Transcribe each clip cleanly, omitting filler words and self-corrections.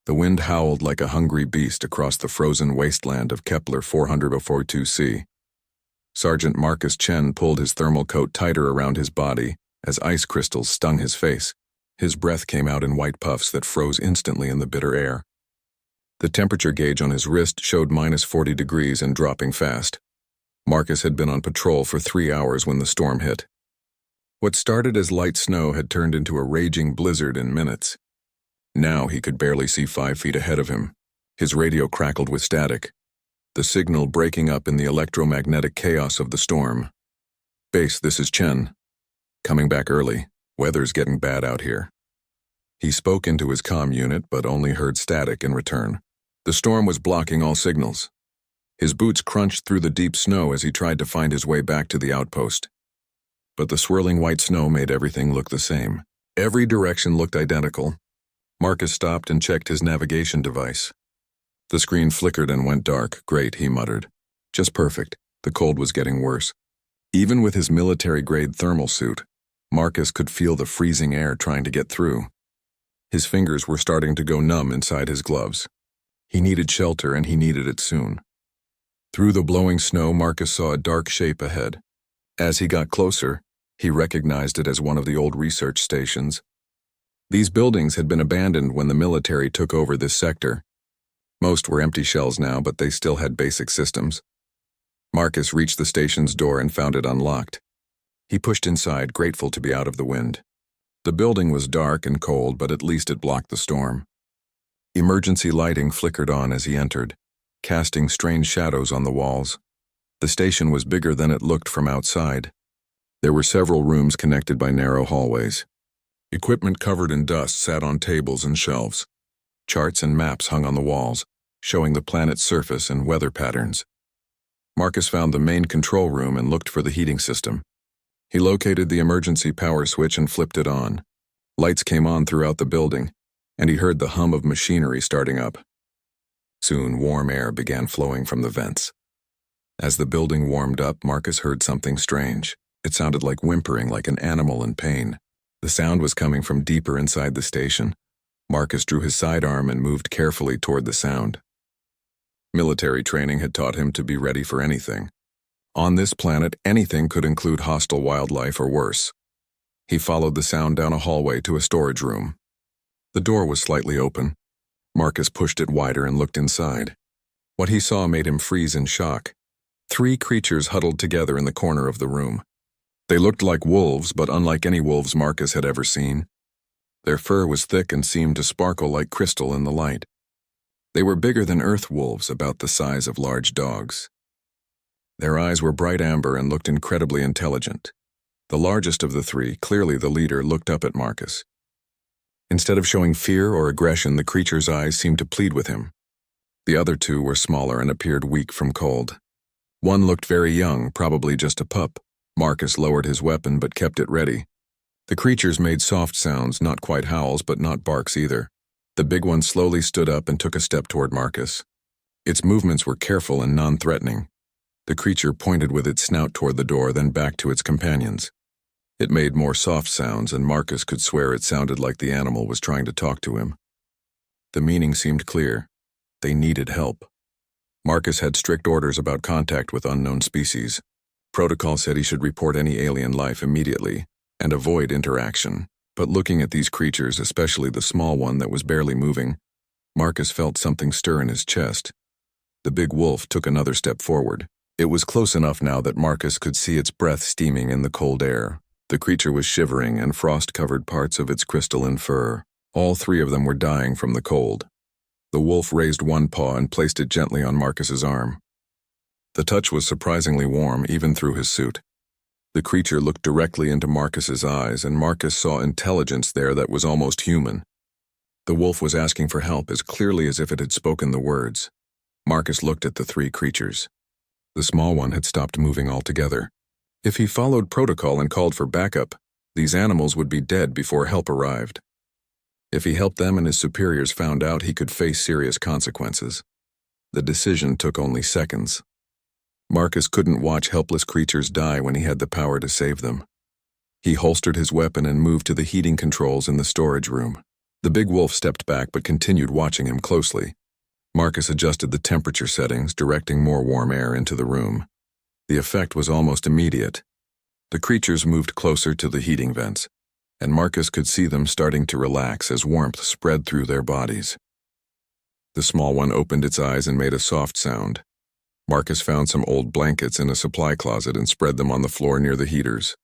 The wind howled like a hungry beast across the frozen wasteland of Kepler 442c. Sergeant Marcus Chen pulled his thermal coat tighter around his body as ice crystals stung his face. His breath came out in white puffs that froze instantly in the bitter air. The temperature gauge on his wrist showed -40 degrees and dropping fast. Marcus had been on patrol for 3 hours when the storm hit. What started as light snow had turned into a raging blizzard in minutes. Now he could barely see 5 feet ahead of him. His radio crackled with static, the signal breaking up in the electromagnetic chaos of the storm. "Base, this is Chen. Coming back early. Weather's getting bad out here." He spoke into his comm unit but only heard static in return. The storm was blocking all signals. His boots crunched through the deep snow as he tried to find his way back to the outpost. But the swirling white snow made everything look the same. Every direction looked identical. Marcus stopped and checked his navigation device. The screen flickered and went dark. "Great," he muttered. "Just perfect." The cold was getting worse. Even with his military-grade thermal suit, Marcus could feel the freezing air trying to get through. His fingers were starting to go numb inside his gloves. He needed shelter, and he needed it soon. Through the blowing snow, Marcus saw a dark shape ahead. As he got closer, he recognized it as one of the old research stations. These buildings had been abandoned when the military took over this sector. Most were empty shells now, but they still had basic systems. Marcus reached the station's door and found it unlocked. He pushed inside, grateful to be out of the wind. The building was dark and cold, but at least it blocked the storm. Emergency lighting flickered on as he entered, casting strange shadows on the walls. The station was bigger than it looked from outside. There were several rooms connected by narrow hallways. Equipment covered in dust sat on tables and shelves. Charts and maps hung on the walls, showing the planet's surface and weather patterns. Marcus found the main control room and looked for the heating system. He located the emergency power switch and flipped it on. Lights came on throughout the building, and he heard the hum of machinery starting up. Soon, warm air began flowing from the vents. As the building warmed up, Marcus heard something strange. It sounded like whimpering, like an animal in pain. The sound was coming from deeper inside the station. Marcus drew his sidearm and moved carefully toward the sound. Military training had taught him to be ready for anything. On this planet, anything could include hostile wildlife or worse. He followed the sound down a hallway to a storage room. The door was slightly open. Marcus pushed it wider and looked inside. What he saw made him freeze in shock. 3 creatures huddled together in the corner of the room. They looked like wolves, but unlike any wolves Marcus had ever seen. Their fur was thick and seemed to sparkle like crystal in the light. They were bigger than earth wolves, about the size of large dogs. Their eyes were bright amber and looked incredibly intelligent. The largest of the 3, clearly the leader, looked up at Marcus. Instead of showing fear or aggression, the creature's eyes seemed to plead with him. The other 2 were smaller and appeared weak from cold. One looked very young, probably just a pup. Marcus lowered his weapon but kept it ready. The creatures made soft sounds, not quite howls but not barks either. The big one slowly stood up and took a step toward Marcus. Its movements were careful and non-threatening. The creature pointed with its snout toward the door, then back to its companions. It made more soft sounds, and Marcus could swear it sounded like the animal was trying to talk to him. The meaning seemed clear. They needed help. Marcus had strict orders about contact with unknown species. Protocol said he should report any alien life immediately and avoid interaction. But looking at these creatures, especially the small one that was barely moving, Marcus felt something stir in his chest. The big wolf took another step forward. It was close enough now that Marcus could see its breath steaming in the cold air. The creature was shivering, and frost covered parts of its crystalline fur. All 3 of them were dying from the cold. The wolf raised one paw and placed it gently on Marcus's arm. The touch was surprisingly warm, even through his suit. The creature looked directly into Marcus's eyes, and Marcus saw intelligence there that was almost human. The wolf was asking for help as clearly as if it had spoken the words. Marcus looked at the 3 creatures. The small one had stopped moving altogether. If he followed protocol and called for backup, these animals would be dead before help arrived. If he helped them and his superiors found out, he could face serious consequences. The decision took only seconds. Marcus couldn't watch helpless creatures die when he had the power to save them. He holstered his weapon and moved to the heating controls in the storage room. The big wolf stepped back but continued watching him closely. Marcus adjusted the temperature settings, directing more warm air into the room. The effect was almost immediate. The creatures moved closer to the heating vents, and Marcus could see them starting to relax as warmth spread through their bodies. The small one opened its eyes and made a soft sound. Marcus found some old blankets in a supply closet and spread them on the floor near the heaters.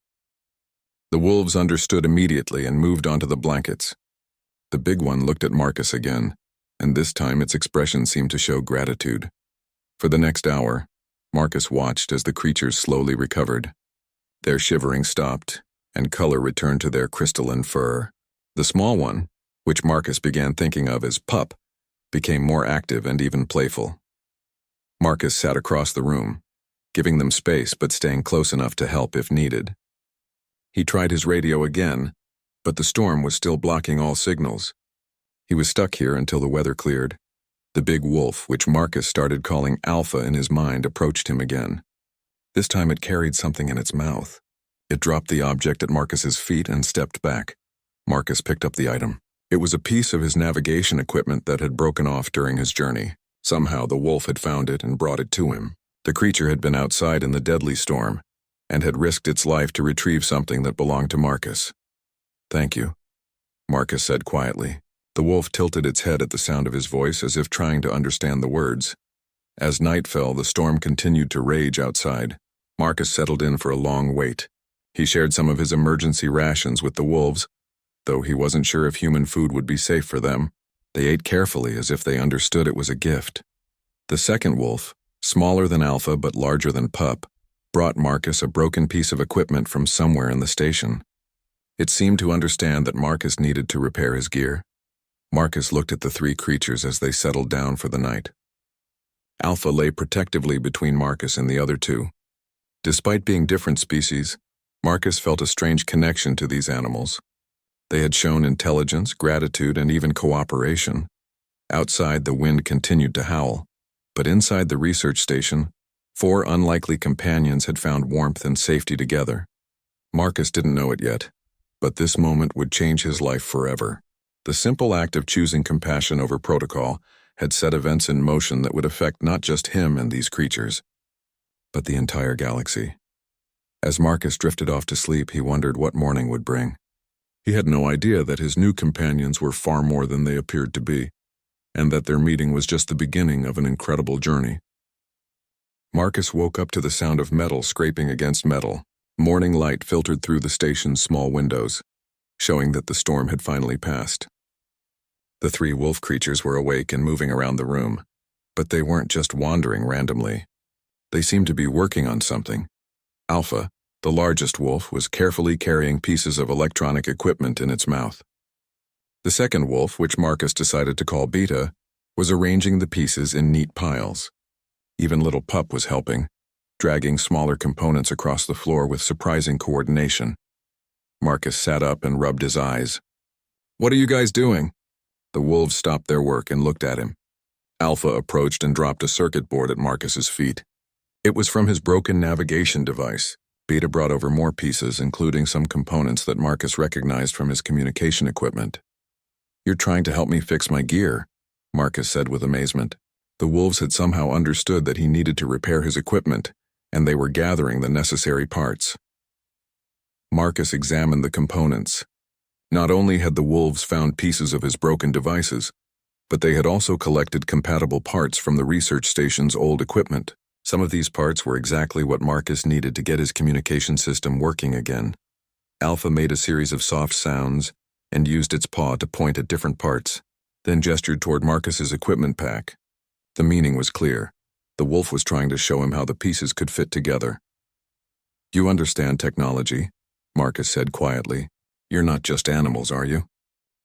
The wolves understood immediately and moved onto the blankets. The big one looked at Marcus again, and this time its expression seemed to show gratitude. For the next hour, Marcus watched as the creatures slowly recovered. Their shivering stopped, and color returned to their crystalline fur. The small one, which Marcus began thinking of as Pup, became more active and even playful. Marcus sat across the room, giving them space but staying close enough to help if needed. He tried his radio again, but the storm was still blocking all signals. He was stuck here until the weather cleared. The big wolf, which Marcus started calling Alpha in his mind, approached him again. This time it carried something in its mouth. It dropped the object at Marcus's feet and stepped back. Marcus picked up the item. It was a piece of his navigation equipment that had broken off during his journey. Somehow the wolf had found it and brought it to him. The creature had been outside in the deadly storm and had risked its life to retrieve something that belonged to Marcus. "Thank you," Marcus said quietly. The wolf tilted its head at the sound of his voice as if trying to understand the words. As night fell, the storm continued to rage outside. Marcus settled in for a long wait. He shared some of his emergency rations with the wolves, though he wasn't sure if human food would be safe for them. They ate carefully as if they understood it was a gift. The second wolf, smaller than Alpha but larger than Pup, brought Marcus a broken piece of equipment from somewhere in the station. It seemed to understand that Marcus needed to repair his gear. Marcus looked at the three creatures as they settled down for the night. Alpha lay protectively between Marcus and the other two. Despite being different species, Marcus felt a strange connection to these animals. They had shown intelligence, gratitude, and even cooperation. Outside, the wind continued to howl, but inside the research station, 4 unlikely companions had found warmth and safety together. Marcus didn't know it yet, but this moment would change his life forever. The simple act of choosing compassion over protocol had set events in motion that would affect not just him and these creatures, but the entire galaxy. As Marcus drifted off to sleep, he wondered what morning would bring. He had no idea that his new companions were far more than they appeared to be, and that their meeting was just the beginning of an incredible journey. Marcus woke up to the sound of metal scraping against metal. Morning light filtered through the station's small windows, showing that the storm had finally passed. The 3 wolf creatures were awake and moving around the room, but they weren't just wandering randomly. They seemed to be working on something. Alpha, the largest wolf, was carefully carrying pieces of electronic equipment in its mouth. The second wolf, which Marcus decided to call Beta, was arranging the pieces in neat piles. Even little Pup was helping, dragging smaller components across the floor with surprising coordination. Marcus sat up and rubbed his eyes. "What are you guys doing?" The wolves stopped their work and looked at him. Alpha approached and dropped a circuit board at Marcus's feet. It was from his broken navigation device. Beta brought over more pieces, including some components that Marcus recognized from his communication equipment. "You're trying to help me fix my gear," Marcus said with amazement. The wolves had somehow understood that he needed to repair his equipment, and they were gathering the necessary parts. Marcus examined the components. Not only had the wolves found pieces of his broken devices, but they had also collected compatible parts from the research station's old equipment. Some of these parts were exactly what Marcus needed to get his communication system working again. Alpha made a series of soft sounds and used its paw to point at different parts, then gestured toward Marcus's equipment pack. The meaning was clear. The wolf was trying to show him how the pieces could fit together. "You understand technology," Marcus said quietly. "You're not just animals, are you?"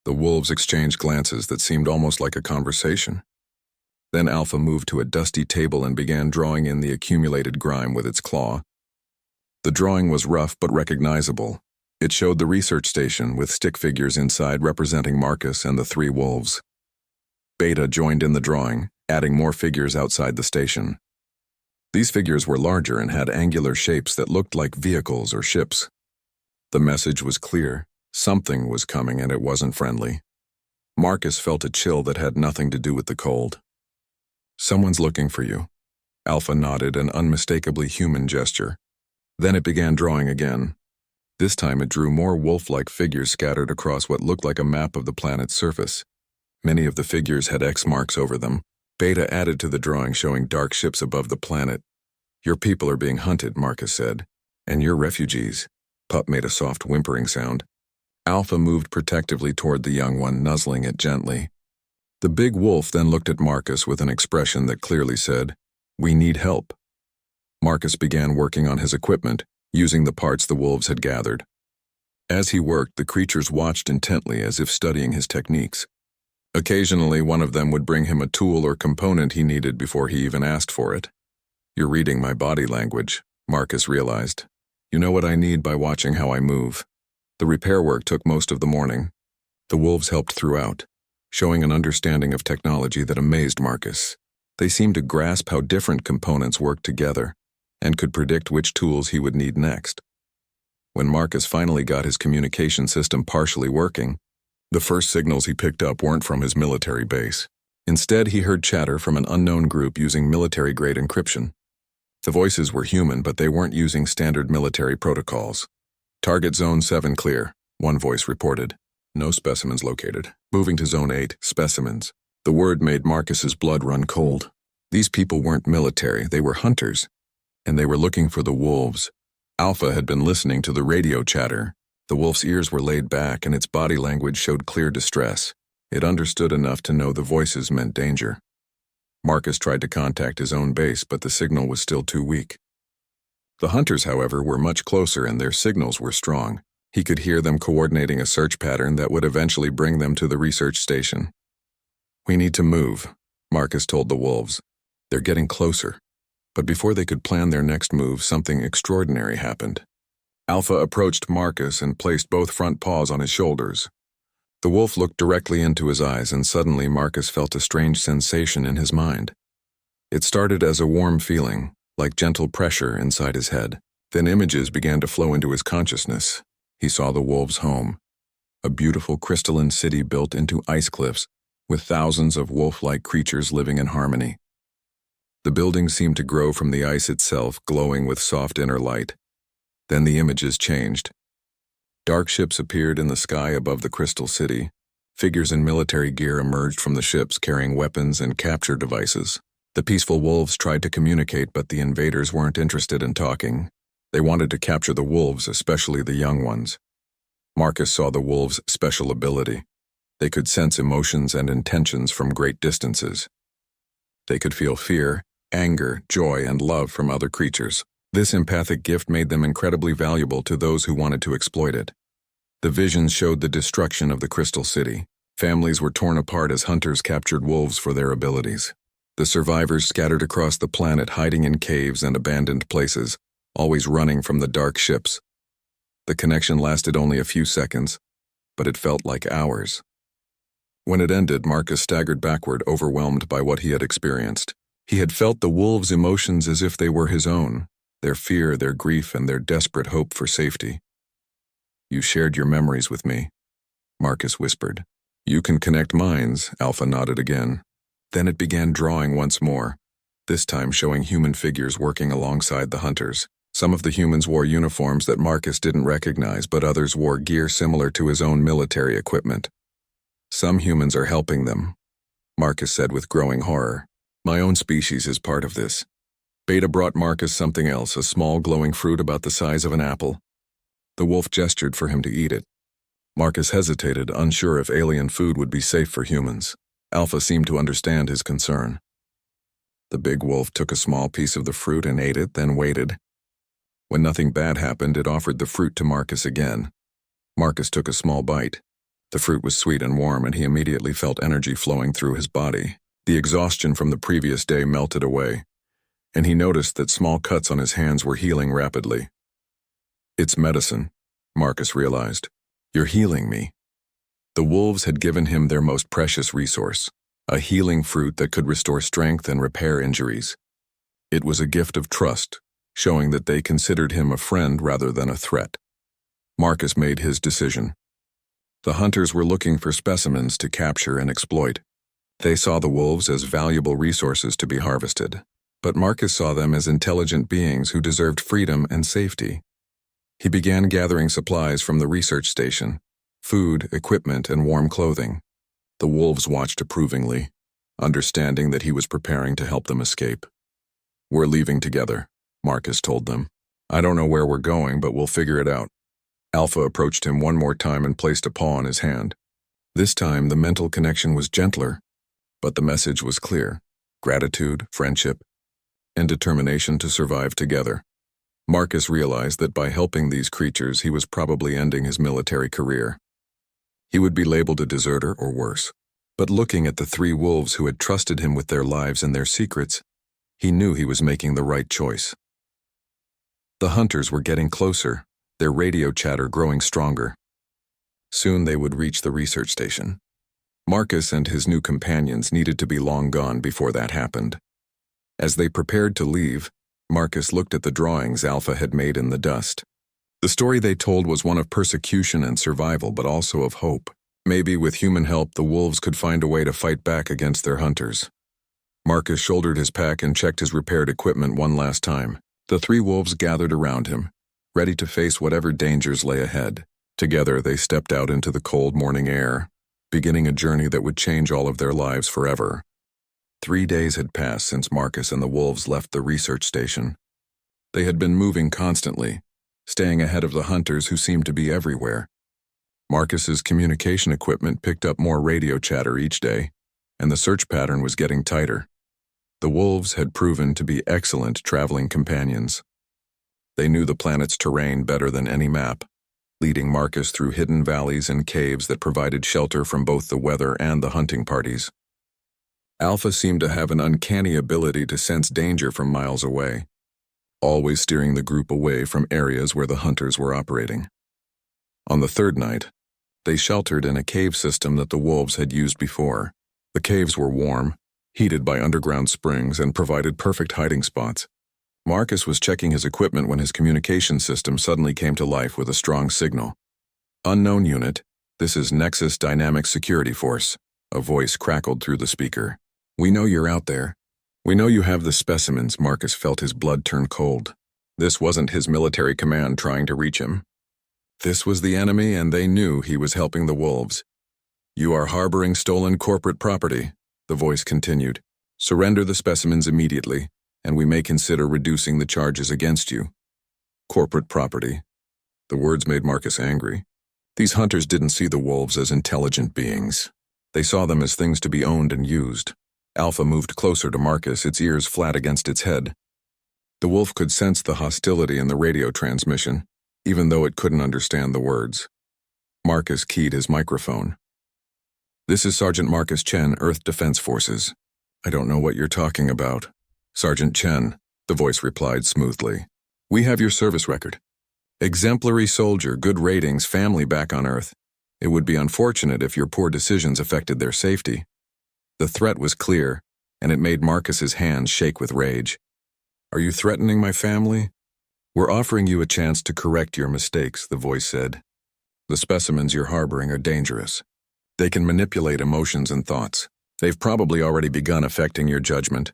The wolves exchanged glances that seemed almost like a conversation. Then Alpha moved to a dusty table and began drawing in the accumulated grime with its claw. The drawing was rough but recognizable. It showed the research station with stick figures inside representing Marcus and the 3 wolves. Beta joined in the drawing, adding more figures outside the station. These figures were larger and had angular shapes that looked like vehicles or ships. The message was clear. Something was coming and it wasn't friendly. Marcus felt a chill that had nothing to do with the cold. "Someone's looking for you." Alpha nodded, an unmistakably human gesture. Then it began drawing again. This time it drew more wolf-like figures scattered across what looked like a map of the planet's surface. Many of the figures had X marks over them. Beta added to the drawing, showing dark ships above the planet. "Your people are being hunted," Marcus said. "And you're refugees." Pup made a soft whimpering sound. Alpha moved protectively toward the young one, nuzzling it gently. The big wolf then looked at Marcus with an expression that clearly said, "We need help." Marcus began working on his equipment, using the parts the wolves had gathered. As he worked, the creatures watched intently as if studying his techniques. Occasionally, one of them would bring him a tool or component he needed before he even asked for it. "You're reading my body language," Marcus realized. "You know what I need by watching how I move." The repair work took most of the morning. The wolves helped throughout, showing an understanding of technology that amazed Marcus. They seemed to grasp how different components worked together, and could predict which tools he would need next. When Marcus finally got his communication system partially working, the first signals he picked up weren't from his military base. Instead, he heard chatter from an unknown group using military-grade encryption. The voices were human, but they weren't using standard military protocols. "Target Zone 7 clear," one voice reported. "No specimens located. Moving to Zone 8, specimens." The word made Marcus's blood run cold. These people weren't military, they were hunters, and they were looking for the wolves. Alpha had been listening to the radio chatter. The wolf's ears were laid back, and its body language showed clear distress. It understood enough to know the voices meant danger. Marcus tried to contact his own base, but the signal was still too weak. The hunters, however, were much closer, and their signals were strong. He could hear them coordinating a search pattern that would eventually bring them to the research station. "We need to move," Marcus told the wolves. "They're getting closer." But before they could plan their next move, something extraordinary happened. Alpha approached Marcus and placed both front paws on his shoulders. The wolf looked directly into his eyes, and suddenly Marcus felt a strange sensation in his mind. It started as a warm feeling, like gentle pressure inside his head. Then images began to flow into his consciousness. He saw the wolves' home, a beautiful crystalline city built into ice cliffs, with thousands of wolf-like creatures living in harmony. The building seemed to grow from the ice itself, glowing with soft inner light. Then the images changed. Dark ships appeared in the sky above the crystal city. Figures in military gear emerged from the ships carrying weapons and capture devices. The peaceful wolves tried to communicate, but the invaders weren't interested in talking. They wanted to capture the wolves, especially the young ones. Marcus saw the wolves' special ability. They could sense emotions and intentions from great distances. They could feel fear, anger, joy, and love from other creatures. This empathic gift made them incredibly valuable to those who wanted to exploit it. The visions showed the destruction of the Crystal City. Families were torn apart as hunters captured wolves for their abilities. The survivors scattered across the planet, hiding in caves and abandoned places, always running from the dark ships. The connection lasted only a few seconds, but it felt like hours. When it ended, Marcus staggered backward, overwhelmed by what he had experienced. He had felt the wolves' emotions as if they were his own. Their fear, their grief, and their desperate hope for safety. "You shared your memories with me," Marcus whispered. "You can connect minds," Alpha nodded again. Then it began drawing once more, this time showing human figures working alongside the hunters. Some of the humans wore uniforms that Marcus didn't recognize, but others wore gear similar to his own military equipment. "Some humans are helping them," Marcus said with growing horror. "My own species is part of this." Beta brought Marcus something else, a small glowing fruit about the size of an apple. The wolf gestured for him to eat it. Marcus hesitated, unsure if alien food would be safe for humans. Alpha seemed to understand his concern. The big wolf took a small piece of the fruit and ate it, then waited. When nothing bad happened, it offered the fruit to Marcus again. Marcus took a small bite. The fruit was sweet and warm, and he immediately felt energy flowing through his body. The exhaustion from the previous day melted away, and he noticed that small cuts on his hands were healing rapidly. "It's medicine," Marcus realized. "You're healing me." The wolves had given him their most precious resource, a healing fruit that could restore strength and repair injuries. It was a gift of trust, showing that they considered him a friend rather than a threat. Marcus made his decision. The hunters were looking for specimens to capture and exploit. They saw the wolves as valuable resources to be harvested, but Marcus saw them as intelligent beings who deserved freedom and safety. He began gathering supplies from the research station, food, equipment, and warm clothing. The wolves watched approvingly, understanding that he was preparing to help them escape. "We're leaving together," Marcus told them. "I don't know where we're going, but we'll figure it out." Alpha approached him one more time and placed a paw on his hand. This time, the mental connection was gentler, but the message was clear: gratitude, friendship, and determination to survive together. Marcus realized that by helping these creatures, he was probably ending his military career. He would be labeled a deserter or worse. But looking at the three wolves who had trusted him with their lives and their secrets, he knew he was making the right choice. The hunters were getting closer, their radio chatter growing stronger. Soon they would reach the research station. Marcus and his new companions needed to be long gone before that happened. As they prepared to leave, Marcus looked at the drawings Alpha had made in the dust. The story they told was one of persecution and survival, but also of hope. Maybe with human help, the wolves could find a way to fight back against their hunters. Marcus shouldered his pack and checked his repaired equipment one last time. The three wolves gathered around him, ready to face whatever dangers lay ahead. Together, they stepped out into the cold morning air, beginning a journey that would change all of their lives forever. 3 days had passed since Marcus and the wolves left the research station. They had been moving constantly, staying ahead of the hunters who seemed to be everywhere. Marcus's communication equipment picked up more radio chatter each day, and the search pattern was getting tighter. The wolves had proven to be excellent traveling companions. They knew the planet's terrain better than any map, leading Marcus through hidden valleys and caves that provided shelter from both the weather and the hunting parties. Alpha seemed to have an uncanny ability to sense danger from miles away, always steering the group away from areas where the hunters were operating. On the third night, they sheltered in a cave system that the wolves had used before. The caves were warm, heated by underground springs, and provided perfect hiding spots. Marcus was checking his equipment when his communication system suddenly came to life with a strong signal. "Unknown unit, this is Nexus Dynamic Security Force," a voice crackled through the speaker. "We know you're out there. We know you have the specimens." Marcus felt his blood turn cold. This wasn't his military command trying to reach him. This was the enemy, and they knew he was helping the wolves. "You are harboring stolen corporate property," the voice continued. "Surrender the specimens immediately, and we may consider reducing the charges against you." Corporate property. The words made Marcus angry. These hunters didn't see the wolves as intelligent beings. They saw them as things to be owned and used. Alpha moved closer to Marcus, its ears flat against its head. The wolf could sense the hostility in the radio transmission, even though it couldn't understand the words. Marcus keyed his microphone. "This is Sergeant Marcus Chen, Earth Defense Forces." "I don't know what you're talking about." "Sergeant Chen," the voice replied smoothly. "We have your service record. Exemplary soldier, good ratings, family back on Earth. It would be unfortunate if your poor decisions affected their safety." The threat was clear, and it made Marcus's hands shake with rage. "Are you threatening my family?" "We're offering you a chance to correct your mistakes," the voice said. "The specimens you're harboring are dangerous. They can manipulate emotions and thoughts. They've probably already begun affecting your judgment."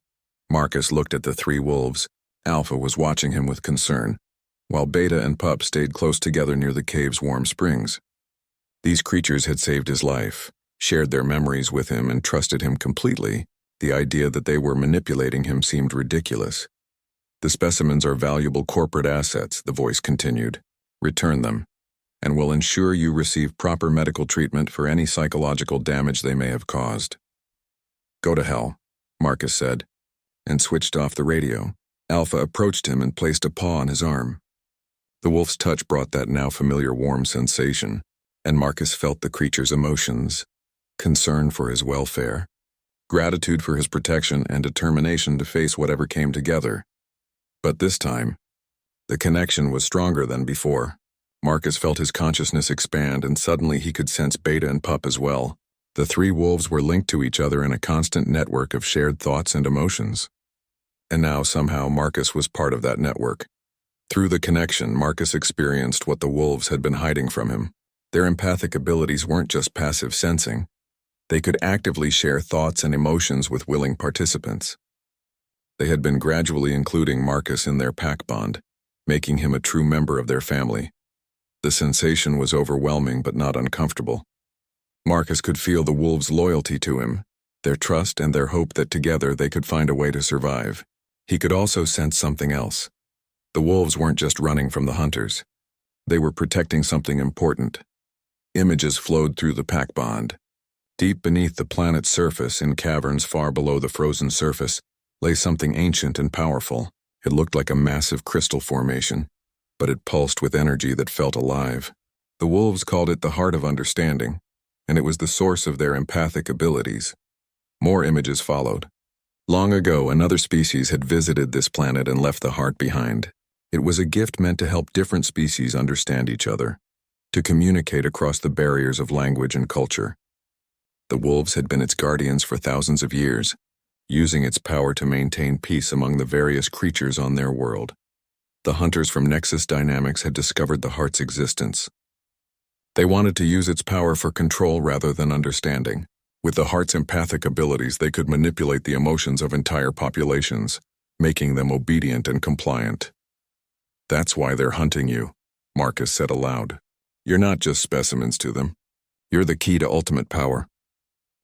Marcus looked at the three wolves. Alpha was watching him with concern, while Beta and Pup stayed close together near the cave's warm springs. These creatures had saved his life, shared their memories with him, and trusted him completely. The idea that they were manipulating him seemed ridiculous. "The specimens are valuable corporate assets," the voice continued. "Return them, and we'll ensure you receive proper medical treatment for any psychological damage they may have caused." "Go to hell," Marcus said, and switched off the radio. Alpha approached him and placed a paw on his arm. The wolf's touch brought that now familiar warm sensation, and Marcus felt the creature's emotions: concern for his welfare, gratitude for his protection, and determination to face whatever came together. But this time, the connection was stronger than before. Marcus felt his consciousness expand, and suddenly he could sense Beta and Pup as well. The three wolves were linked to each other in a constant network of shared thoughts and emotions. And now somehow Marcus was part of that network. Through the connection, Marcus experienced what the wolves had been hiding from him. Their empathic abilities weren't just passive sensing. They could actively share thoughts and emotions with willing participants. They had been gradually including Marcus in their pack bond, making him a true member of their family. The sensation was overwhelming but not uncomfortable. Marcus could feel the wolves' loyalty to him, their trust and their hope that together they could find a way to survive. He could also sense something else. The wolves weren't just running from the hunters. They were protecting something important. Images flowed through the pack bond. Deep beneath the planet's surface, in caverns far below the frozen surface, lay something ancient and powerful. It looked like a massive crystal formation, but it pulsed with energy that felt alive. The wolves called it the Heart of Understanding, and it was the source of their empathic abilities. More images followed. Long ago, another species had visited this planet and left the heart behind. It was a gift meant to help different species understand each other, to communicate across the barriers of language and culture. The wolves had been its guardians for thousands of years, using its power to maintain peace among the various creatures on their world. The hunters from Nexus Dynamics had discovered the heart's existence. They wanted to use its power for control rather than understanding. With the heart's empathic abilities, they could manipulate the emotions of entire populations, making them obedient and compliant. "That's why they're hunting you," Marcus said aloud. "You're not just specimens to them. You're the key to ultimate power."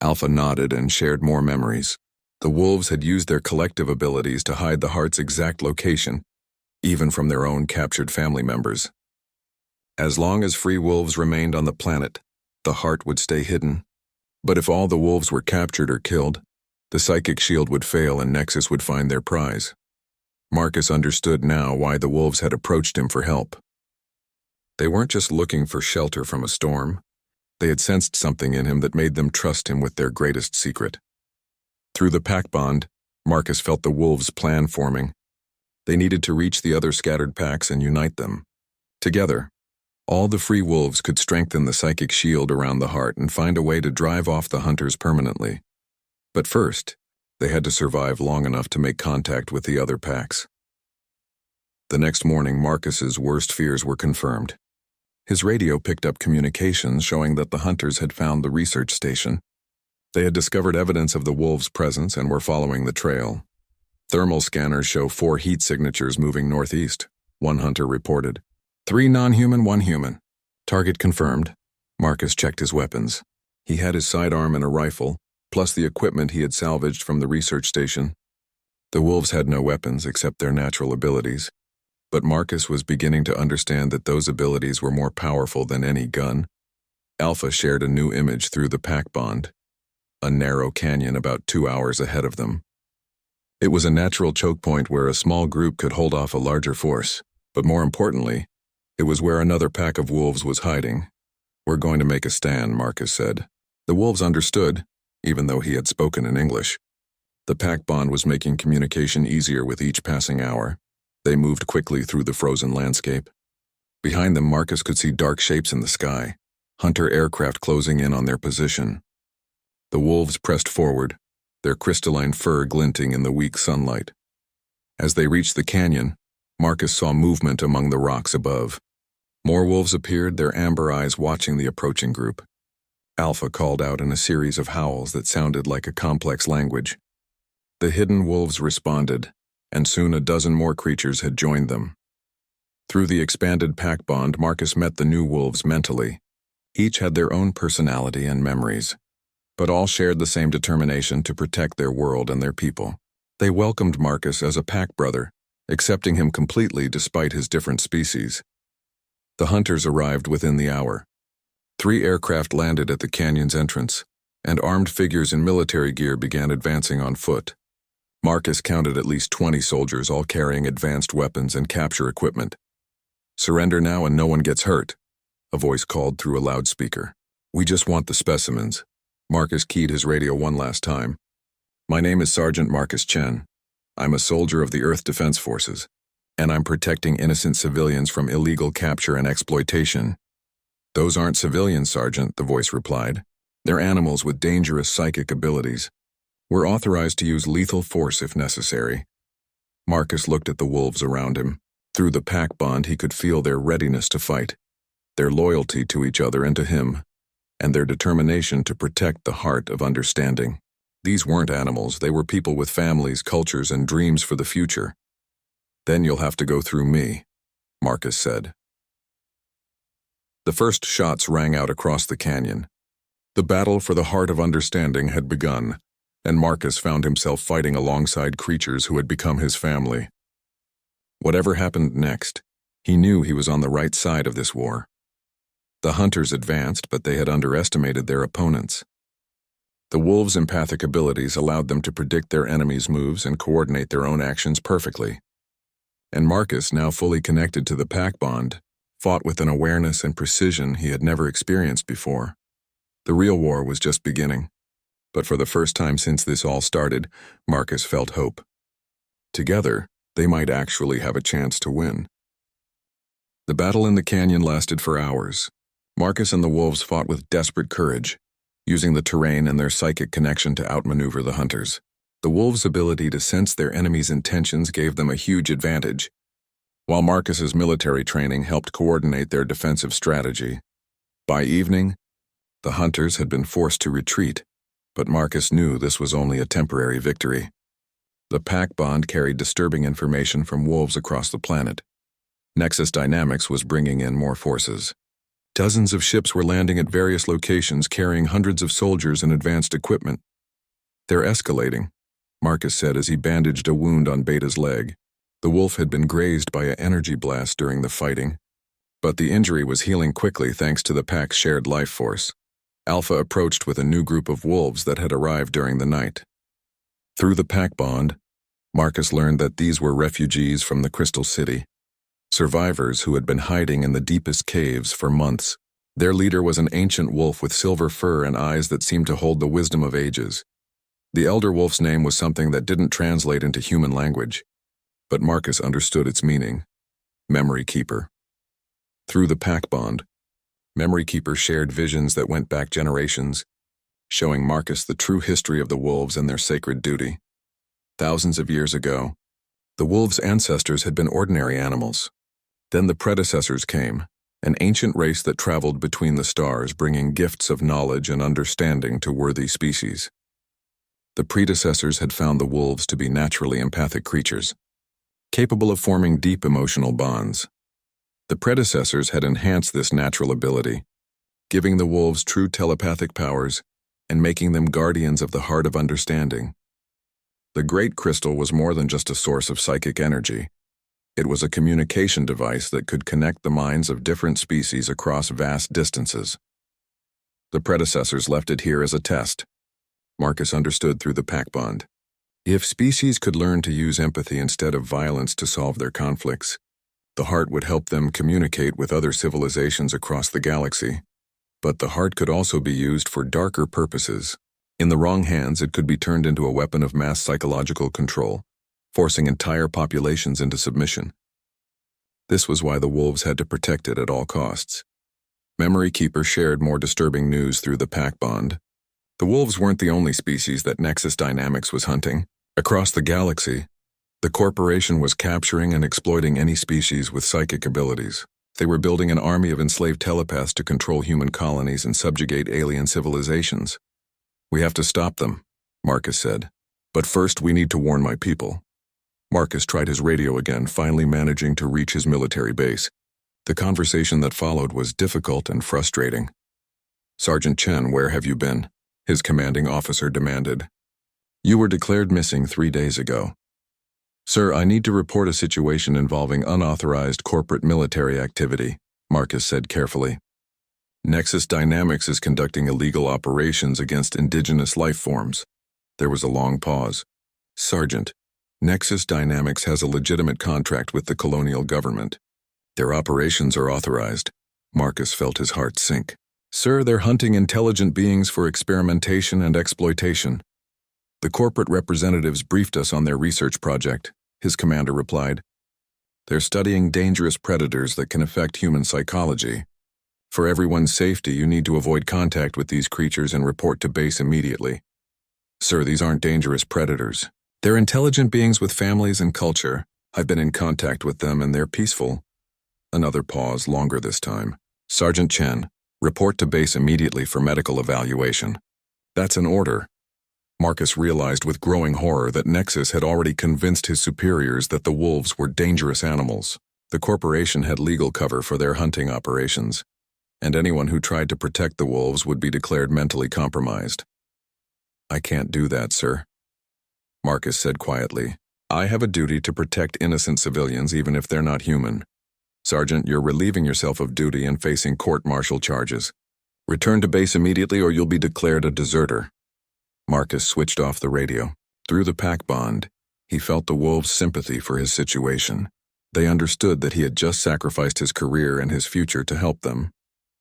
Alpha nodded and shared more memories. The wolves had used their collective abilities to hide the heart's exact location, even from their own captured family members. As long as free wolves remained on the planet, the heart would stay hidden. But if all the wolves were captured or killed, the psychic shield would fail and Nexus would find their prize. Marcus understood now why the wolves had approached him for help. They weren't just looking for shelter from a storm. They had sensed something in him that made them trust him with their greatest secret. Through the pack bond, Marcus felt the wolves' plan forming. They needed to reach the other scattered packs and unite them. Together, all the free wolves could strengthen the psychic shield around the heart and find a way to drive off the hunters permanently. But first, they had to survive long enough to make contact with the other packs. The next morning, Marcus's worst fears were confirmed. His radio picked up communications showing that the hunters had found the research station. They had discovered evidence of the wolves' presence and were following the trail. Thermal scanners show 4 heat signatures moving northeast, one hunter reported. 3 non-human, 1 human. Target confirmed. Marcus checked his weapons. He had his sidearm and a rifle, plus the equipment he had salvaged from the research station. The wolves had no weapons except their natural abilities, but Marcus was beginning to understand that those abilities were more powerful than any gun. Alpha shared a new image through the pack bond, a narrow canyon about 2 hours ahead of them. It was a natural choke point where a small group could hold off a larger force, but more importantly, it was where another pack of wolves was hiding. "We're going to make a stand," Marcus said. The wolves understood, even though he had spoken in English. The pack bond was making communication easier with each passing hour. They moved quickly through the frozen landscape. Behind them, Marcus could see dark shapes in the sky, hunter aircraft closing in on their position. The wolves pressed forward, their crystalline fur glinting in the weak sunlight. As they reached the canyon, Marcus saw movement among the rocks above. More wolves appeared, their amber eyes watching the approaching group. Alpha called out in a series of howls that sounded like a complex language. The hidden wolves responded, and soon a dozen more creatures had joined them. Through the expanded pack bond, Marcus met the new wolves mentally. Each had their own personality and memories, but all shared the same determination to protect their world and their people. They welcomed Marcus as a pack brother, accepting him completely despite his different species. The hunters arrived within the hour. 3 aircraft landed at the canyon's entrance, and armed figures in military gear began advancing on foot. Marcus counted at least 20 soldiers, all carrying advanced weapons and capture equipment. "Surrender now and no one gets hurt," a voice called through a loudspeaker. "We just want the specimens." Marcus keyed his radio one last time. "My name is Sergeant Marcus Chen. I'm a soldier of the Earth Defense Forces, and I'm protecting innocent civilians from illegal capture and exploitation." "Those aren't civilians, Sergeant," the voice replied. "They're animals with dangerous psychic abilities. We're authorized to use lethal force if necessary." Marcus looked at the wolves around him. Through the pack bond, he could feel their readiness to fight. their loyalty to each other and to him, and their determination to protect the heart of understanding. These weren't animals, they were people with families, cultures, and dreams for the future. "Then you'll have to go through me," Marcus said. The first shots rang out across the canyon. The battle for the heart of understanding had begun, and Marcus found himself fighting alongside creatures who had become his family. Whatever happened next, he knew he was on the right side of this war. The hunters advanced, but they had underestimated their opponents. The wolves' empathic abilities allowed them to predict their enemies' moves and coordinate their own actions perfectly. And Marcus, now fully connected to the pack bond, fought with an awareness and precision he had never experienced before. The real war was just beginning. But for the first time since this all started, Marcus felt hope. Together, they might actually have a chance to win. The battle in the canyon lasted for hours. Marcus and the wolves fought with desperate courage, using the terrain and their psychic connection to outmaneuver the hunters. The wolves' ability to sense their enemies' intentions gave them a huge advantage, while Marcus's military training helped coordinate their defensive strategy. By evening, the hunters had been forced to retreat, but Marcus knew this was only a temporary victory. The pack bond carried disturbing information from wolves across the planet. Nexus Dynamics was bringing in more forces. Dozens of ships were landing at various locations carrying hundreds of soldiers and advanced equipment. "They're escalating," Marcus said as he bandaged a wound on Beta's leg. The wolf had been grazed by an energy blast during the fighting, but the injury was healing quickly thanks to the pack's shared life force. Alpha approached with a new group of wolves that had arrived during the night. Through the pack bond, Marcus learned that these were refugees from the Crystal City, survivors who had been hiding in the deepest caves for months. Their leader was an ancient wolf with silver fur and eyes that seemed to hold the wisdom of ages. The elder wolf's name was something that didn't translate into human language, but Marcus understood its meaning: Memory Keeper. Through the pack bond, Memory Keeper shared visions that went back generations, showing Marcus the true history of the wolves and their sacred duty. Thousands of years ago, the wolves' ancestors had been ordinary animals. Then the predecessors came, an ancient race that traveled between the stars, bringing gifts of knowledge and understanding to worthy species. The predecessors had found the wolves to be naturally empathic creatures, capable of forming deep emotional bonds. The predecessors had enhanced this natural ability, giving the wolves true telepathic powers and making them guardians of the heart of understanding. The Great Crystal was more than just a source of psychic energy. It was a communication device that could connect the minds of different species across vast distances. The predecessors left it here as a test. Marcus understood through the pack bond. If species could learn to use empathy instead of violence to solve their conflicts, the heart would help them communicate with other civilizations across the galaxy. But the heart could also be used for darker purposes. In the wrong hands, it could be turned into a weapon of mass psychological control, forcing entire populations into submission. This was why the wolves had to protect it at all costs. Memory Keeper shared more disturbing news through the pack bond. The wolves weren't the only species that Nexus Dynamics was hunting. Across the galaxy, the corporation was capturing and exploiting any species with psychic abilities. They were building an army of enslaved telepaths to control human colonies and subjugate alien civilizations. "We have to stop them," Marcus said. "But first we need to warn my people." Marcus tried his radio again, finally managing to reach his military base. The conversation that followed was difficult and frustrating. "Sergeant Chen, where have you been?" his commanding officer demanded. "You were declared missing 3 days ago." "Sir, I need to report a situation involving unauthorized corporate military activity," Marcus said carefully. "Nexus Dynamics is conducting illegal operations against indigenous life forms." There was a long pause. "Sergeant, Nexus Dynamics has a legitimate contract with the colonial government. Their operations are authorized." Marcus felt his heart sink. "Sir, they're hunting intelligent beings for experimentation and exploitation. The corporate representatives briefed us on their research project," his commander replied. "They're studying dangerous predators that can affect human psychology. For everyone's safety, you need to avoid contact with these creatures and report to base immediately." "Sir, these aren't dangerous predators. They're intelligent beings with families and culture. I've been in contact with them and they're peaceful." Another pause, longer this time. Sergeant Chen, report to base immediately for medical evaluation. That's an order. Marcus realized with growing horror that Nexus had already convinced his superiors that the wolves were dangerous animals. The corporation had legal cover for their hunting operations, and anyone who tried to protect the wolves would be declared mentally compromised. I can't do that, sir. Marcus said quietly. I have a duty to protect innocent civilians even if they're not human. Sergeant, you're relieving yourself of duty and facing court-martial charges. Return to base immediately or you'll be declared a deserter. Marcus switched off the radio. Through the pack bond, he felt the wolves' sympathy for his situation. They understood that he had just sacrificed his career and his future to help them.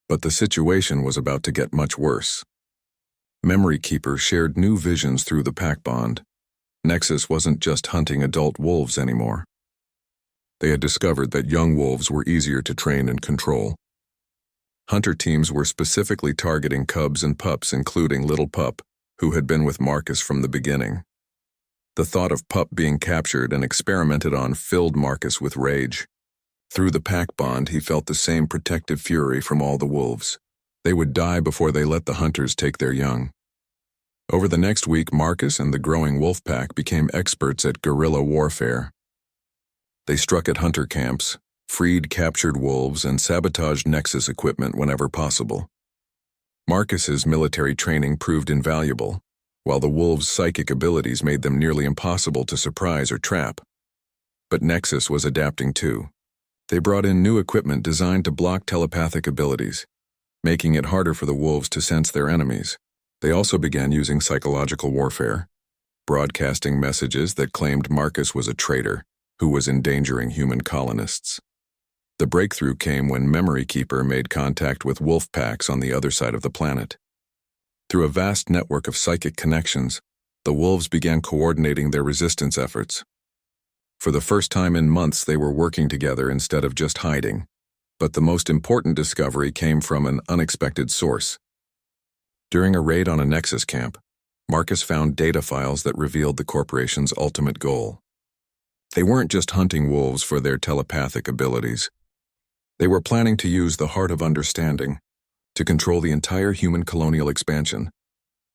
But the situation was about to get much worse. Memory Keeper shared new visions through the pack bond. Nexus wasn't just hunting adult wolves anymore. They had discovered that young wolves were easier to train and control. Hunter teams were specifically targeting cubs and pups, including Little Pup, who had been with Marcus from the beginning. The thought of Pup being captured and experimented on filled Marcus with rage. Through the pack bond, he felt the same protective fury from all the wolves. They would die before they let the hunters take their young. Over the next week, Marcus and the growing wolf pack became experts at guerrilla warfare. They struck at hunter camps, freed captured wolves, and sabotaged Nexus equipment whenever possible. Marcus's military training proved invaluable, while the wolves' psychic abilities made them nearly impossible to surprise or trap. But Nexus was adapting too. They brought in new equipment designed to block telepathic abilities, making it harder for the wolves to sense their enemies. They also began using psychological warfare, broadcasting messages that claimed Marcus was a traitor who was endangering human colonists. The breakthrough came when Memory Keeper made contact with wolf packs on the other side of the planet. Through a vast network of psychic connections, the wolves began coordinating their resistance efforts. For the first time in months, they were working together instead of just hiding. But the most important discovery came from an unexpected source. During a raid on a Nexus camp, Marcus found data files that revealed the corporation's ultimate goal. They weren't just hunting wolves for their telepathic abilities. They were planning to use the Heart of Understanding to control the entire human colonial expansion.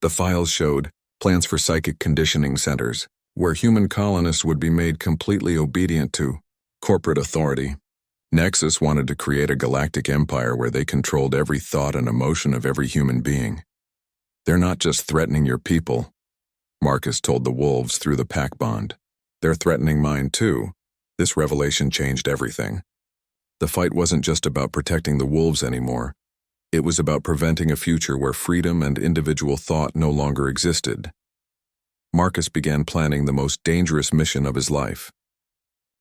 The files showed plans for psychic conditioning centers, where human colonists would be made completely obedient to corporate authority. Nexus wanted to create a galactic empire where they controlled every thought and emotion of every human being. They're not just threatening your people, Marcus told the wolves through the pack bond. They're threatening mine too. This revelation changed everything. The fight wasn't just about protecting the wolves anymore. It was about preventing a future where freedom and individual thought no longer existed. Marcus began planning the most dangerous mission of his life.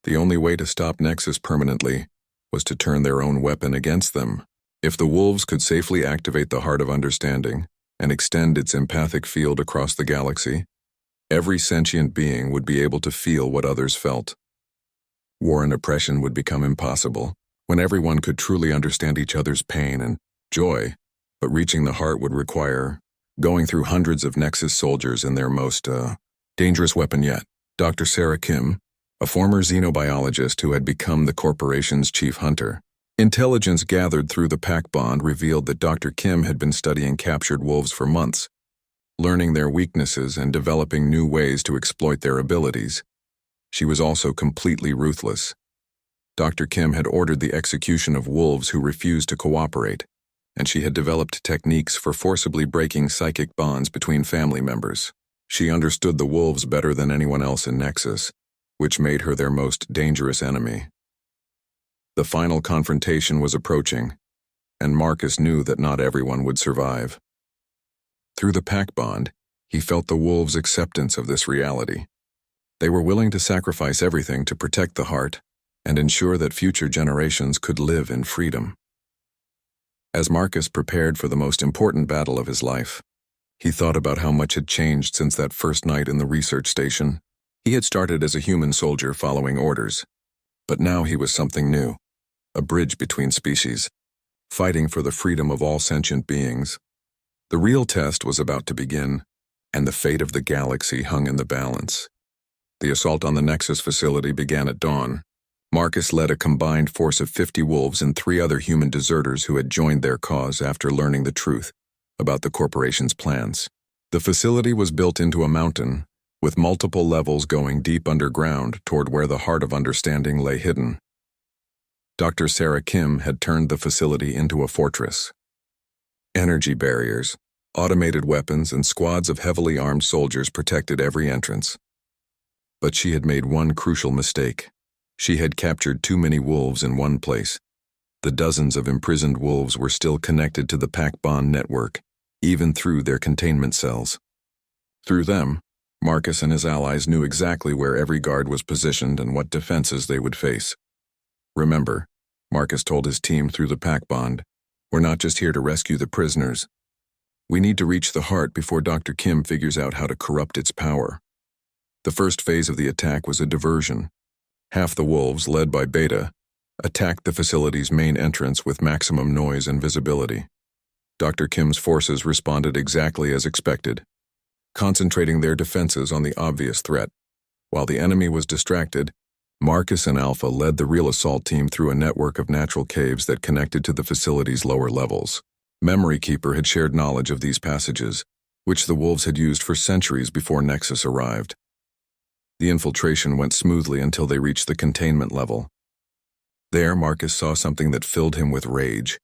The only way to stop Nexus permanently was to turn their own weapon against them. If the wolves could safely activate the Heart of Understanding and extend its empathic field across the galaxy, every sentient being would be able to feel what others felt. War and oppression would become impossible when everyone could truly understand each other's pain and joy, but reaching the heart would require going through hundreds of Nexus soldiers in their most dangerous weapon yet. Dr. Sarah Kim, a former xenobiologist who had become the corporation's chief hunter. Intelligence gathered through the pack bond revealed that Dr. Kim had been studying captured wolves for months, learning their weaknesses and developing new ways to exploit their abilities. She was also completely ruthless. Dr. Kim had ordered the execution of wolves who refused to cooperate, and she had developed techniques for forcibly breaking psychic bonds between family members. She understood the wolves better than anyone else in Nexus, which made her their most dangerous enemy. The final confrontation was approaching, and Marcus knew that not everyone would survive. Through the pack bond, he felt the wolves' acceptance of this reality. They were willing to sacrifice everything to protect the heart and ensure that future generations could live in freedom. As Marcus prepared for the most important battle of his life, he thought about how much had changed since that first night in the research station. He had started as a human soldier following orders, but now he was something new, a bridge between species, fighting for the freedom of all sentient beings. The real test was about to begin, and the fate of the galaxy hung in the balance. The assault on the Nexus facility began at dawn. Marcus led a combined force of 50 wolves and 3 other human deserters who had joined their cause after learning the truth about the corporation's plans. The facility was built into a mountain, with multiple levels going deep underground toward where the heart of understanding lay hidden. Dr. Sarah Kim had turned the facility into a fortress. Energy barriers, automated weapons, and squads of heavily armed soldiers protected every entrance. But she had made one crucial mistake. She had captured too many wolves in one place. The dozens of imprisoned wolves were still connected to the pack bond network, even through their containment cells. Through them, Marcus and his allies knew exactly where every guard was positioned and what defenses they would face. Remember, Marcus told his team through the pack bond, we're not just here to rescue the prisoners. We need to reach the heart before Dr. Kim figures out how to corrupt its power. The first phase of the attack was a diversion. Half the wolves, led by Beta, attacked the facility's main entrance with maximum noise and visibility. Dr. Kim's forces responded exactly as expected, concentrating their defenses on the obvious threat. While the enemy was distracted, Marcus and Alpha led the real assault team through a network of natural caves that connected to the facility's lower levels. Memory Keeper had shared knowledge of these passages, which the wolves had used for centuries before Nexus arrived. The infiltration went smoothly until they reached the containment level. There, Marcus saw something that filled him with rage.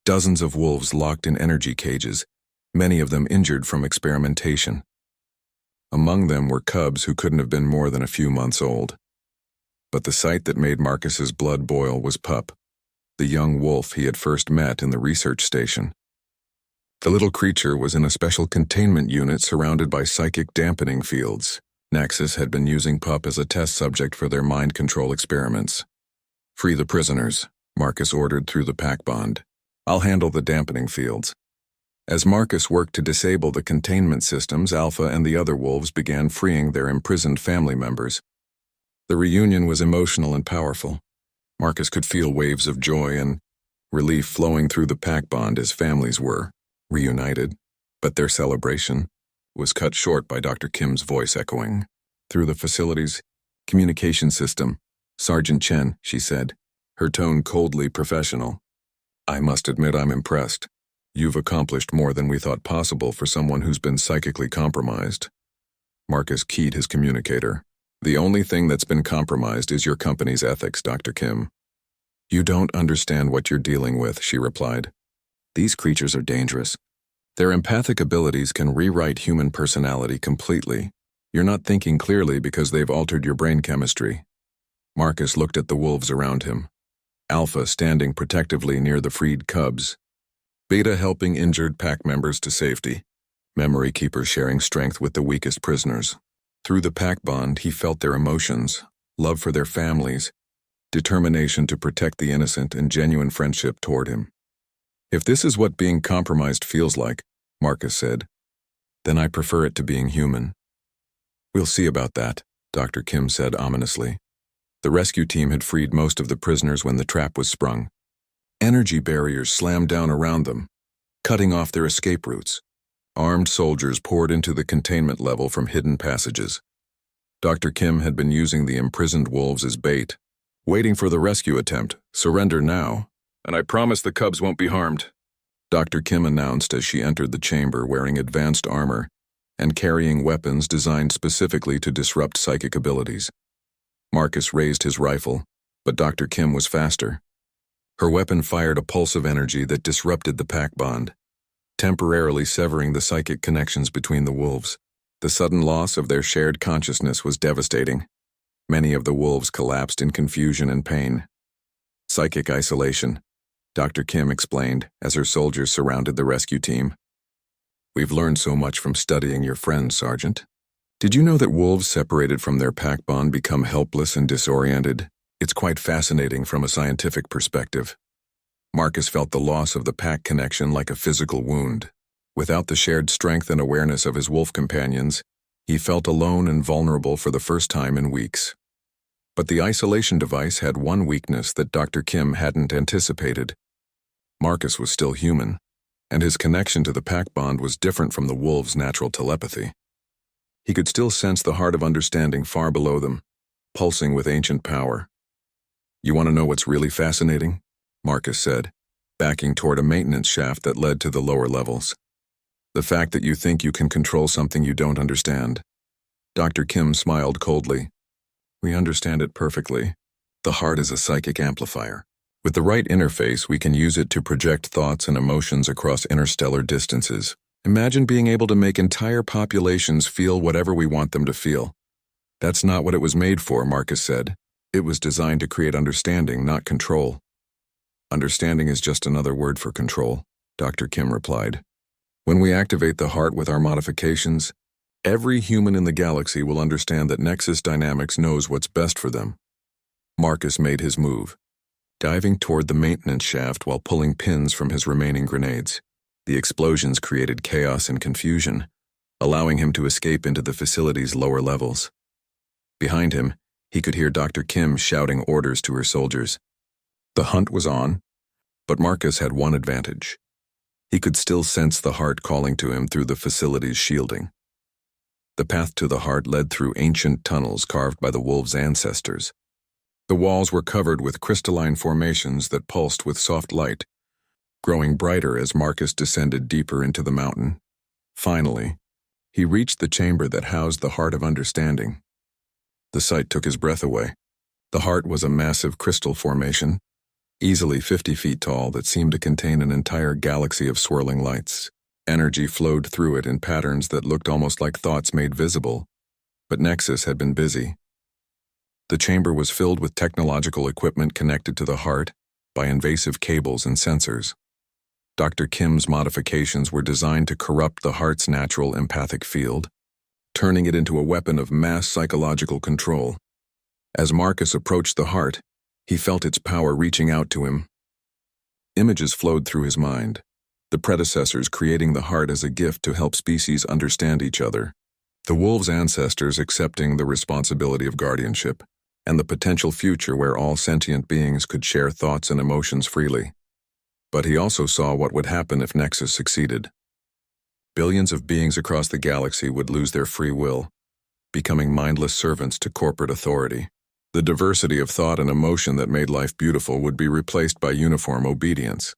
Dozens of wolves locked in energy cages, many of them injured from experimentation. Among them were cubs who couldn't have been more than a few months old. But the sight that made Marcus's blood boil was Pup, the young wolf he had first met in the research station. The little creature was in a special containment unit surrounded by psychic dampening fields. Nexus had been using Pup as a test subject for their mind control experiments. Free the prisoners, Marcus ordered through the pack bond. I'll handle the dampening fields. As Marcus worked to disable the containment systems, Alpha and the other wolves began freeing their imprisoned family members. The reunion was emotional and powerful. Marcus could feel waves of joy and relief flowing through the pack bond as families were reunited, but their celebration was cut short by Dr. Kim's voice echoing through the facility's communication system. Sergeant Chen, she said, her tone coldly professional. I must admit I'm impressed. You've accomplished more than we thought possible for someone who's been psychically compromised. Marcus keyed his communicator. The only thing that's been compromised is your company's ethics, Dr. Kim. You don't understand what you're dealing with, she replied. These creatures are dangerous. Their empathic abilities can rewrite human personality completely. You're not thinking clearly because they've altered your brain chemistry. Marcus looked at the wolves around him. Alpha standing protectively near the freed cubs. Beta helping injured pack members to safety. Memory Keeper sharing strength with the weakest prisoners. Through the pack bond, he felt their emotions, love for their families, determination to protect the innocent, and genuine friendship toward him. If this is what being compromised feels like, Marcus said, then I prefer it to being human. We'll see about that, Dr. Kim said ominously. The rescue team had freed most of the prisoners when the trap was sprung. Energy barriers slammed down around them, cutting off their escape routes. Armed soldiers poured into the containment level from hidden passages. Dr. Kim had been using the imprisoned wolves as bait, waiting for the rescue attempt. Surrender now, and I promise the cubs won't be harmed, Dr. Kim announced as she entered the chamber wearing advanced armor and carrying weapons designed specifically to disrupt psychic abilities. Marcus raised his rifle, but Dr. Kim was faster. Her weapon fired a pulse of energy that disrupted the pack bond, temporarily severing the psychic connections between the wolves. The sudden loss of their shared consciousness was devastating. Many of the wolves collapsed in confusion and pain. Psychic isolation, Dr. Kim explained as her soldiers surrounded the rescue team. We've learned so much from studying your friends, Sergeant. Did you know that wolves separated from their pack bond become helpless and disoriented? It's quite fascinating from a scientific perspective. Marcus felt the loss of the pack connection like a physical wound. Without the shared strength and awareness of his wolf companions, he felt alone and vulnerable for the first time in weeks. But the isolation device had one weakness that Dr. Kim hadn't anticipated. Marcus was still human, and his connection to the pack bond was different from the wolves' natural telepathy. He could still sense the heart of understanding far below them, pulsing with ancient power. You want to know what's really fascinating? Marcus said, backing toward a maintenance shaft that led to the lower levels. The fact that you think you can control something you don't understand. Dr. Kim smiled coldly. We understand it perfectly. The heart is a psychic amplifier. With the right interface, we can use it to project thoughts and emotions across interstellar distances. Imagine being able to make entire populations feel whatever we want them to feel. That's not what it was made for, Marcus said. It was designed to create understanding, not control. Understanding is just another word for control, Dr. Kim replied. When we activate the heart with our modifications, every human in the galaxy will understand that Nexus Dynamics knows what's best for them. Marcus made his move, diving toward the maintenance shaft while pulling pins from his remaining grenades. The explosions created chaos and confusion, allowing him to escape into the facility's lower levels. Behind him, he could hear Dr. Kim shouting orders to her soldiers. The hunt was on, but Marcus had one advantage. He could still sense the heart calling to him through the facility's shielding. The path to the heart led through ancient tunnels carved by the wolves' ancestors. The walls were covered with crystalline formations that pulsed with soft light, growing brighter as Marcus descended deeper into the mountain. Finally, he reached the chamber that housed the Heart of Understanding. The sight took his breath away. The heart was a massive crystal formation, easily 50 feet tall, that seemed to contain an entire galaxy of swirling lights. Energy flowed through it in patterns that looked almost like thoughts made visible, but Nexus had been busy. The chamber was filled with technological equipment connected to the heart by invasive cables and sensors. Dr. Kim's modifications were designed to corrupt the heart's natural empathic field, turning it into a weapon of mass psychological control. As Marcus approached the heart, he felt its power reaching out to him. Images flowed through his mind, the predecessors creating the heart as a gift to help species understand each other, the wolves' ancestors accepting the responsibility of guardianship, and the potential future where all sentient beings could share thoughts and emotions freely. But he also saw what would happen if Nexus succeeded. Billions of beings across the galaxy would lose their free will, becoming mindless servants to corporate authority. The diversity of thought and emotion that made life beautiful would be replaced by uniform obedience.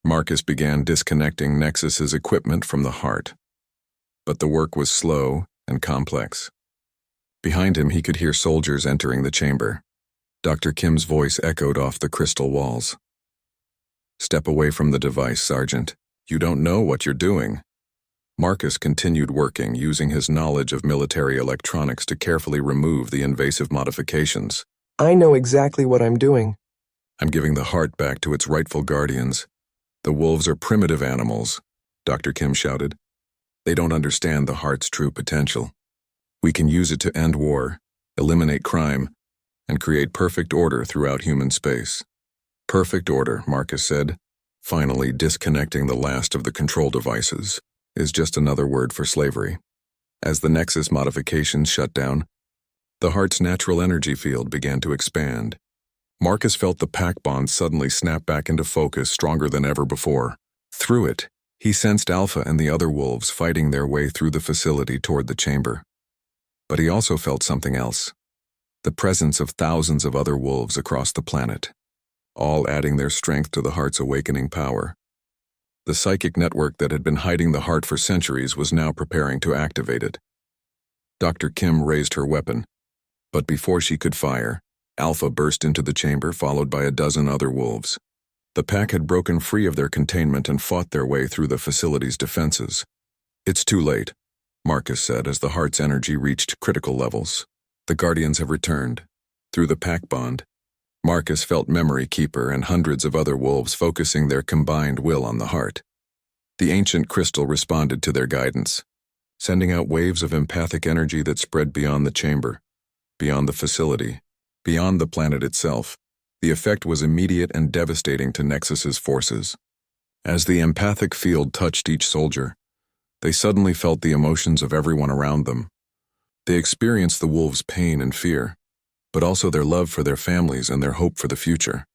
Marcus began disconnecting Nexus's equipment from the heart. But the work was slow and complex. Behind him, he could hear soldiers entering the chamber. Dr. Kim's voice echoed off the crystal walls. Step away from the device, Sergeant. You don't know what you're doing. Marcus continued working, using his knowledge of military electronics to carefully remove the invasive modifications. I know exactly what I'm doing. I'm giving the heart back to its rightful guardians. The wolves are primitive animals, Dr. Kim shouted. They don't understand the heart's true potential. We can use it to end war, eliminate crime, and create perfect order throughout human space. Perfect order, Marcus said. Finally, disconnecting the last of the control devices is just another word for slavery. As the Nexus modifications shut down, the heart's natural energy field began to expand. Marcus felt the pack bond suddenly snap back into focus, stronger than ever before. Through it, he sensed Alpha and the other wolves fighting their way through the facility toward the chamber. But he also felt something else. The presence of thousands of other wolves across the planet, all adding their strength to the heart's awakening power. The psychic network that had been hiding the heart for centuries was now preparing to activate it. Dr. Kim raised her weapon, but before she could fire, Alpha burst into the chamber, followed by a dozen other wolves. The pack had broken free of their containment and fought their way through the facility's defenses. It's too late, Marcus said as the heart's energy reached critical levels. The Guardians have returned. Through the pack bond, Marcus felt Memory Keeper and hundreds of other wolves focusing their combined will on the heart. The ancient crystal responded to their guidance, sending out waves of empathic energy that spread beyond the chamber, beyond the facility, beyond the planet itself. The effect was immediate and devastating to Nexus's forces. As the empathic field touched each soldier, they suddenly felt the emotions of everyone around them. They experienced the wolves' pain and fear, but also their love for their families and their hope for the future.